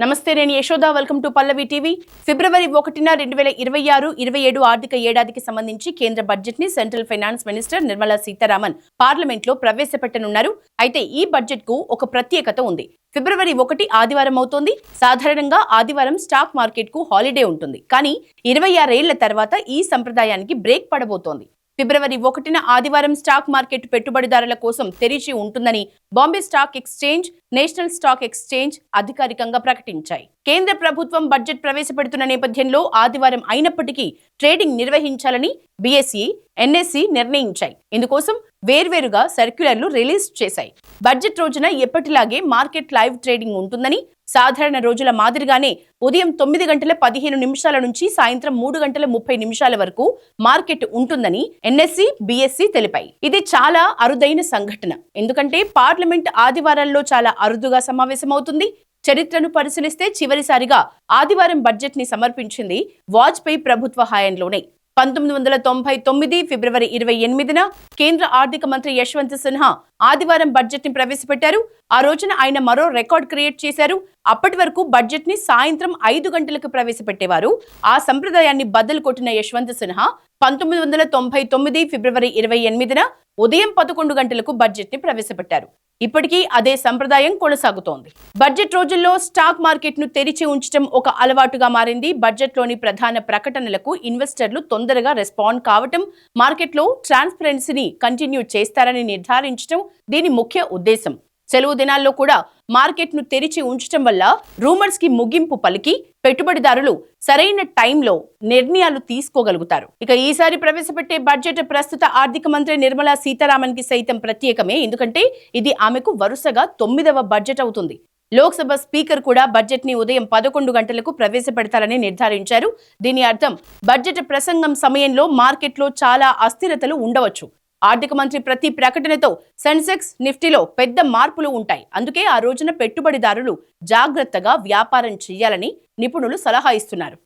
నమస్తే, నేను Yashoda. Welcome to Pallavi TV. ఫిబ్రవరి 1న 2026-27 ఆర్థిక ఏడాదికి సంబంధించి కేంద్ర బడ్జెట్ ని central finance minister Nirmala Sitharaman parliament లో ప్రవేశపెట్టనున్నారు. అయితే ఈ బడ్జెట్ కు ఒక ప్రత్యేకత ఉంది. ఫిబ్రవరి 1 ఆదివారం అవుతోంది. సాధారణంగా ఆదివారం స్టాక్ మార్కెట్ కు హాలిడే ఉంటుంది. కానీ 26 ఏళ్ల తర్వాత ఈ సంప్రదాయానికి బ్రేక్ పడబోతోంది. ఫిబ్రవరి 1న ఆదివారం స్టాక్ మార్కెట్ పెట్టుబడిదారుల కోసం తెరిచి ఉంటుందని Bombay stock exchange, national stock exchange అధికారికంగా ప్రకటించాయి. కేంద్ర ప్రభుత్వం బడ్జెట్ ప్రవేశపెడుతున్న నేపథ్యంలో ఆదివారం అయినప్పటికీ ట్రేడింగ్ నిర్వహించాలని బీఎస్ఈ, ఎన్ఎస్ఈ నిర్ణయించాయి. ఇందుకోసం వేర్వేరుగా సర్క్యులర్లు రిలీజ్ చేశాయి. బడ్జెట్ రోజున ఎప్పటిలాగే మార్కెట్ లైవ్ ట్రేడింగ్ ఉంటుందని, సాధారణ రోజుల మాదిరిగానే ఉదయం 9:15 నుంచి సాయంత్రం 3:30 వరకు మార్కెట్ ఉంటుందని ఎన్ఎస్ఈ, బీఎస్ఈ తెలిపాయి. ఇది చాలా అరుదైన సంఘటన. ఎందుకంటే పార్లమెంట్ ఆదివారాల్లో చాలా అరుదుగా సమావేశమవుతుంది. చరిత్రను పరిశీలిస్తే చివరిసారిగా ఆదివారం బడ్జెట్ ని సమర్పించింది వాజ్పేయి ప్రభుత్వ హయాంలోనే. 1999 ఫిబ్రవరి 28న కేంద్ర ఆర్థిక మంత్రి యశ్వంత్ సిన్హా ఆదివారం బడ్జెట్ ని ప్రవేశపెట్టారు. ఆ రోజున ఆయన మరో రికార్డ్ క్రియేట్ చేశారు. అప్పటి వరకు బడ్జెట్ ని సాయంత్రం 5 గంటలకు ప్రవేశపెట్టేవారు. ఆ సంప్రదాయాన్ని బద్దలు కొట్టిన యశ్వంత్ సిన్హా 1999 ఫిబ్రవరి 28న ఉదయం 11 గంటలకు బడ్జెట్ ని ప్రవేశపెట్టారు. ఇప్పటికీ అదే సంప్రదాయం కొనసాగుతోంది. బడ్జెట్ రోజుల్లో స్టాక్ మార్కెట్ ను తెరిచి ఉంచడం ఒక అలవాటుగా మారింది. బడ్జెట్ లోని ప్రధాన ప్రకటనలకు ఇన్వెస్టర్లు తొందరగా రెస్పాండ్ కావటం, మార్కెట్లో ట్రాన్స్పరెన్సీని కంటిన్యూ చేస్తారని నిర్ధారించడం దీని ముఖ్య ఉద్దేశం. సెలవు దినాల్లో కూడా మార్కెట్ ను తెరిచి ఉంచడం వల్ల రూమర్స్ కి ముగింపు పలికి పెట్టుబడిదారులు సరైన టైంలో నిర్ణయాలు తీసుకోగలుగుతారు. ఇక ఈసారి ప్రవేశపెట్టే బడ్జెట్ ప్రస్తుత ఆర్థిక మంత్రి నిర్మలా సీతారామన్ కి సైతం ప్రత్యేకమే. ఎందుకంటే ఇది ఆమెకు వరుసగా 9వ బడ్జెట్ అవుతుంది. లోక్సభ స్పీకర్ కూడా బడ్జెట్ ని ఉదయం 11 గంటలకు ప్రవేశపెడతారని నిర్ధారించారు. దీని అర్థం బడ్జెట్ ప్రసంగం సమయంలో మార్కెట్లో చాలా అస్థిరతలు ఉండవచ్చు. ఆర్థిక మంత్రి ప్రతి ప్రకటనతో సెన్సెక్స్, నిఫ్టీలో పెద్ద మార్పులు ఉంటాయి. అందుకే ఆ రోజున పెట్టుబడిదారులు జాగ్రత్తగా వ్యాపారం చేయాలని నిపుణులు సలహా ఇస్తున్నారు.